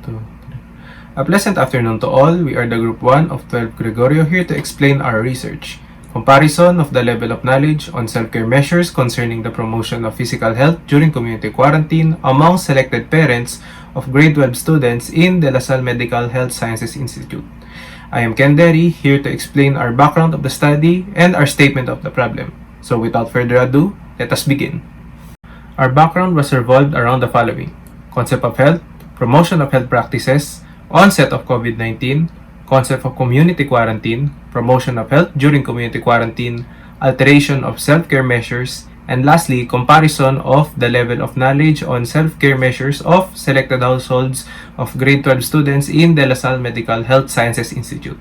2, 3. A pleasant afternoon to all. We are the Group 1 of 12 Gregorio here to explain our research. Comparison of the level of knowledge on self-care measures concerning the promotion of physical health during community quarantine among selected parents of grade 12 students in the La Salle Medical Health Sciences Institute. I am Deri, here to explain our background of the study and our statement of the problem. So without further ado, let us begin. Our background was revolved around the following: concept of health, promotion of health practices, onset of COVID-19, concept of community quarantine, promotion of health during community quarantine, alteration of self-care measures, and lastly, comparison of the level of knowledge on self-care measures of selected households of grade 12 students in the La Salle Medical Health Sciences Institute.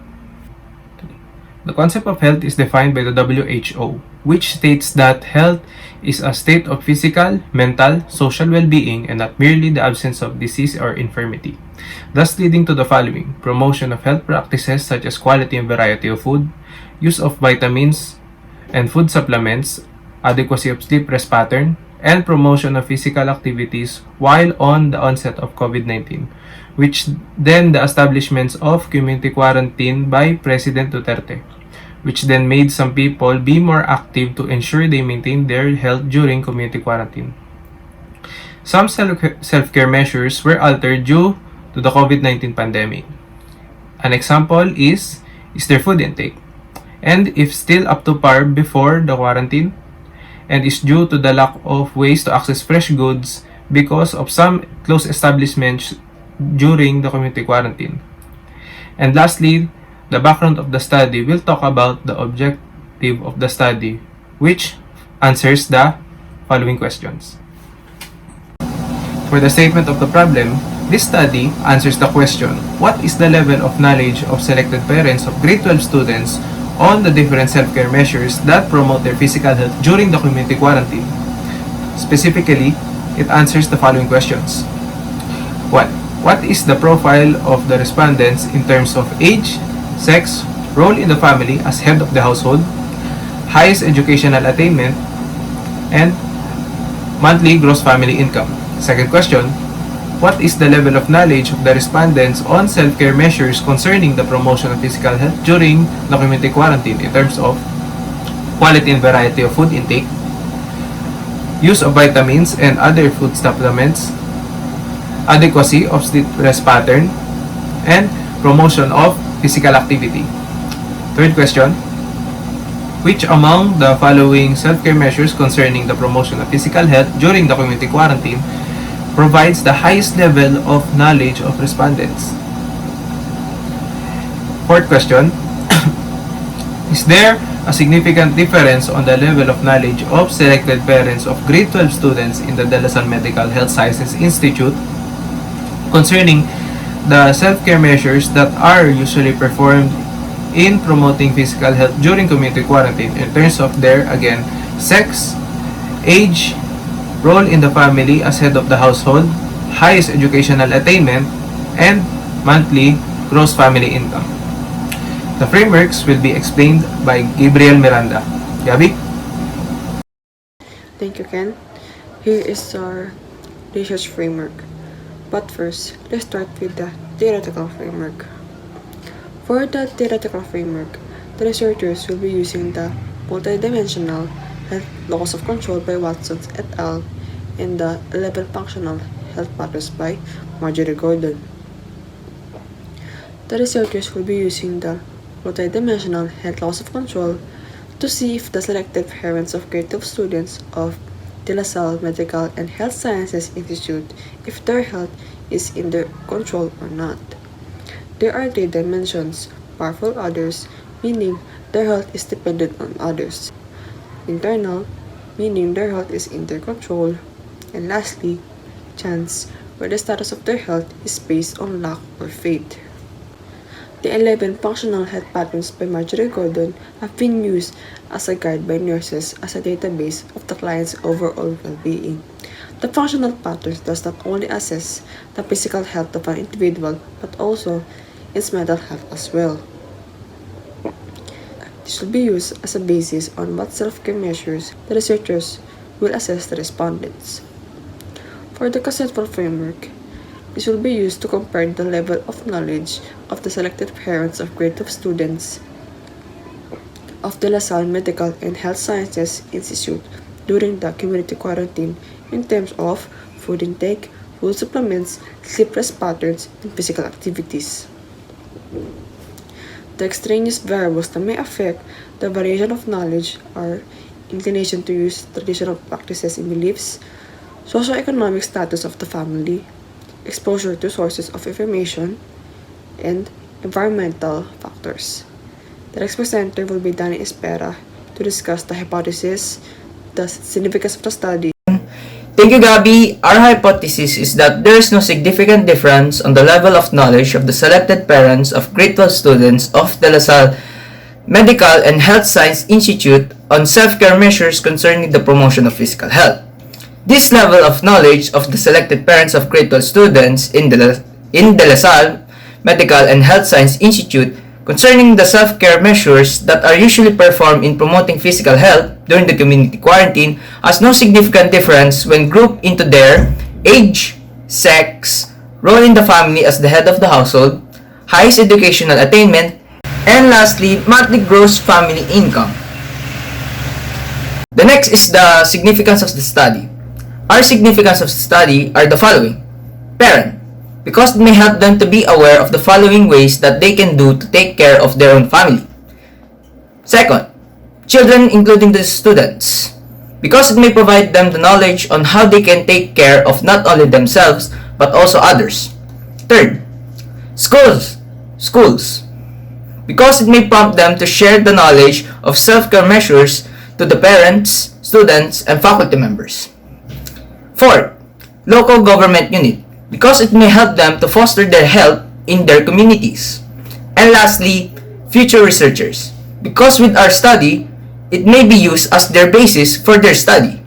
The concept of health is defined by the WHO, which states that health is a state of physical, mental, social well-being and not merely the absence of disease or infirmity, thus leading to the following: promotion of health practices such as quality and variety of food, use of vitamins and food supplements, adequacy of sleep rest pattern, and promotion of physical activities while on the onset of COVID-19, which then the establishments of community quarantine by President Duterte, which then made some people be more active to ensure they maintain their health during community quarantine. Some self-care measures were altered due to the COVID-19 pandemic. An example is their food intake, and if still up to par before the quarantine, and is due to the lack of ways to access fresh goods because of some closed establishments during the community quarantine. And lastly, the background of the study will talk about the objective of the study, which answers the following questions. For the statement of the problem, this study answers the question: what is the level of knowledge of selected parents of grade 12 students on the different self-care measures that promote their physical health during the community quarantine? Specifically, it answers the following questions. 1. What is the profile of the respondents in terms of age, sex, role in the family as head of the household, highest educational attainment, and monthly gross family income? Second question, what is the level of knowledge of the respondents on self-care measures concerning the promotion of physical health during the community quarantine in terms of quality and variety of food intake, use of vitamins and other food supplements, adequacy of sleep rest pattern, and promotion of physical activity? Third question, which among the following self-care measures concerning the promotion of physical health during the community quarantine provides the highest level of knowledge of respondents? Fourth question, is there a significant difference on the level of knowledge of selected parents of grade 12 students in the La Salle Medical Health Sciences Institute concerning the self-care measures that are usually performed in promoting physical health during community quarantine in terms of their, again, sex, age, role in the family as head of the household, highest educational attainment, and monthly gross family income? The frameworks will be explained by Miranda. Gabi? Thank you, Ken. Here is our research framework. But first, let's start with the theoretical framework. For the theoretical framework, the researchers will be using the multidimensional health locus of control by Watson et al. And the 11 functional health patterns by Marjorie Gordon. The researchers will be using the multidimensional health locus of control to see if the selected parents of grade 12 students of the La Salle Medical and Health Sciences Institute, if their health is in their control or not. There are 3 dimensions: powerful others, meaning their health is dependent on others; internal, meaning their health is in their control; and lastly, chance, where the status of their health is based on luck or fate. The 11 functional health patterns by Marjorie Gordon have been used as a guide by nurses as a database of the client's overall well-being. The functional patterns does not only assess the physical health of an individual but also its mental health as well. This will be used as a basis on what self-care measures the researchers will assess the respondents. For the conceptual framework, This will be used to compare the level of knowledge of the selected parents of grade 12 students of the LaSalle Medical and Health Sciences Institute during the community quarantine in terms of food intake, food supplements, sleep rest patterns, and physical activities. The extraneous variables that may affect the variation of knowledge are inclination to use traditional practices and beliefs, socioeconomic status of the family, exposure to sources of information, and environmental factors. The next presenter will be Dani Espera to discuss the hypothesis, the significance of the study. Thank you, Gabi. Our hypothesis is that there is no significant difference on the level of knowledge of the selected parents of grade 12 students of the LaSalle Medical and Health Science Institute on self-care measures concerning the promotion of physical health. This level of knowledge of the selected parents of grade 12 students in the LaSalle Medical and Health Science Institute concerning the self-care measures that are usually performed in promoting physical health during the community quarantine has no significant difference when grouped into their age, sex, role in the family as the head of the household, highest educational attainment, and lastly, monthly gross family income. The next is the significance of the study. Our significance of the study are the following. Parent, because it may help them to be aware of the following ways that they can do to take care of their own family. Second, children including the students, because it may provide them the knowledge on how they can take care of not only themselves but also others. Third, schools, because it may prompt them to share the knowledge of self-care measures to the parents, students, and faculty members. Fourth, local government unit, because it may help them to foster their health in their communities. And lastly, future researchers, because with our study, it may be used as their basis for their study.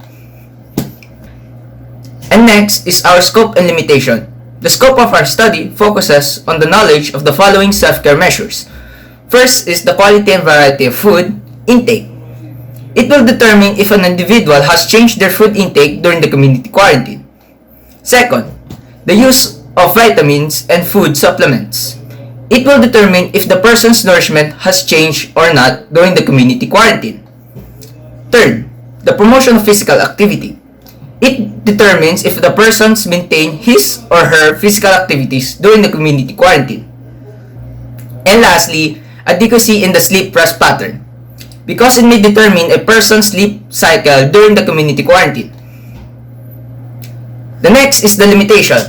And next is our scope and limitation. The scope of our study focuses on the knowledge of the following self-care measures. First is the quality and variety of food intake. It will determine if an individual has changed their food intake during the community quarantine. Second, the use of vitamins and food supplements. It will determine if the person's nourishment has changed or not during the community quarantine. Third, the promotion of physical activity. It determines if the persons maintain his or her physical activities during the community quarantine. And lastly, adequacy in the sleep rest pattern, because it may determine a person's sleep cycle during the community quarantine. The next is the limitation.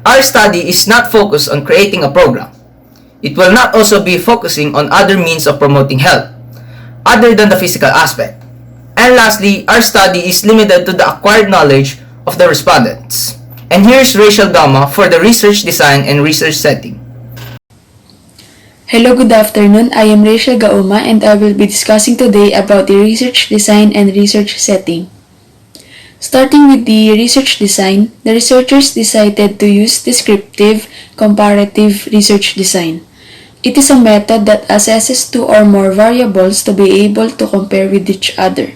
Our study is not focused on creating a program. It will not also be focusing on other means of promoting health, other than the physical aspect. And lastly, our study is limited to the acquired knowledge of the respondents. And here's Rachel Gauma for the research design and research setting. Hello, good afternoon. I am Rachel Gauma and I will be discussing today about the research design and research setting. Starting with the research design, the researchers decided to use descriptive comparative research design. It is a method that assesses two or more variables to be able to compare with each other.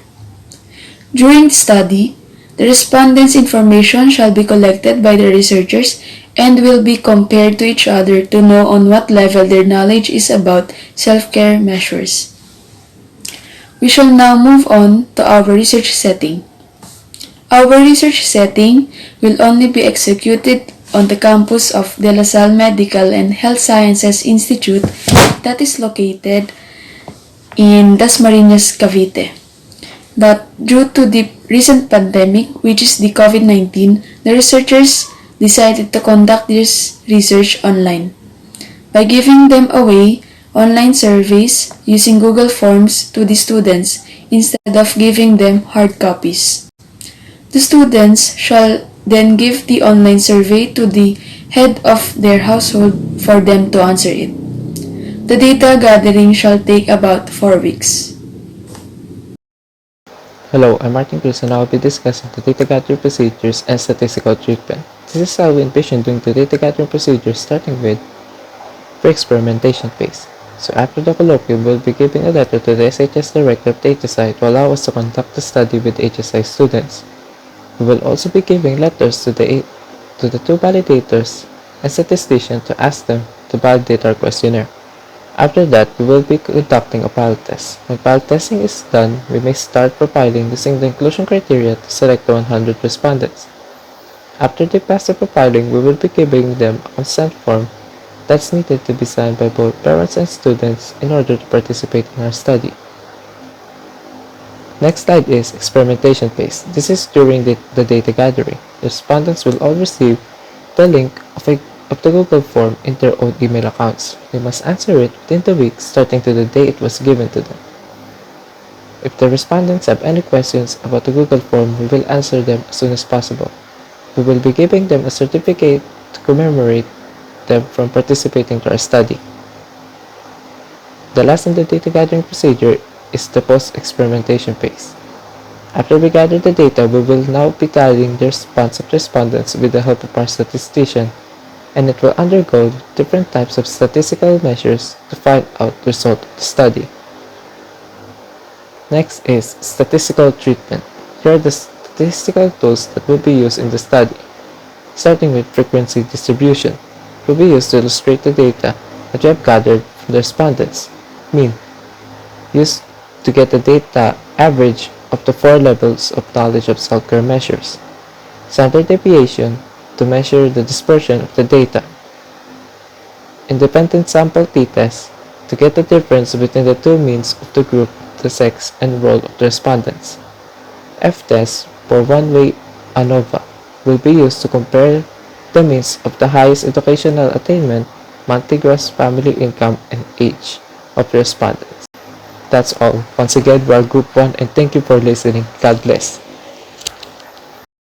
During the study, the respondents' information shall be collected by the researchers and will be compared to each other to know on what level their knowledge is about self-care measures. We shall now move on to our research setting. Our research setting will only be executed on the campus of De La Salle Medical and Health Sciences Institute that is located in Dasmariñas, Cavite. But due to the recent pandemic, which is the COVID-19, the researchers decided to conduct this research online by giving them away online surveys using Google Forms to the students instead of giving them hard copies. The students shall then give the online survey to the head of their household for them to answer it. The data gathering shall take about 4 weeks. Hello, I'm Martin Cruz and I will be discussing the data gathering procedures and statistical treatment. This is how we envision doing the data gathering procedures, starting with pre-experimentation phase. So after the colloquium, we'll be giving a letter to the SHS director of the HSI to allow us to conduct the study with HSI students. We will also be giving letters to the to the two validators and statistician to ask them to validate our questionnaire. After that, we will be conducting a pilot test. When pilot testing is done, we may start profiling using the inclusion criteria to select the 100 respondents. After they pass the profiling, we will be giving them a consent form that's needed to be signed by both parents and students in order to participate in our study. Next slide is experimentation phase. This is during the data gathering. The respondents will all receive the link of the Google form in their own email accounts. They must answer it within the week starting to the day it was given to them. If the respondents have any questions about the Google form, we will answer them as soon as possible. We will be giving them a certificate to commemorate them from participating to our study. The last in the data gathering procedure is the post-experimentation phase. After we gather the data, we will now be tallying the response of respondents with the help of our statistician, and it will undergo different types of statistical measures to find out the result of the study. Next is statistical treatment. Here are the statistical tools that will be used in the study. Starting with frequency distribution, will be used to illustrate the data that we have gathered from the respondents. Mean, used to get the data average of the 4 levels of knowledge of self-care measures. Standard deviation, to measure the dispersion of the data. Independent sample t-test, to get the difference between the two means of the group, the sex, and role of the respondents. F-test, for one-way ANOVA, will be used to compare the means of the highest educational attainment, monthly gross family income, and age of the respondents. That's all. Once again, we are Group 1 and thank you for listening. God bless.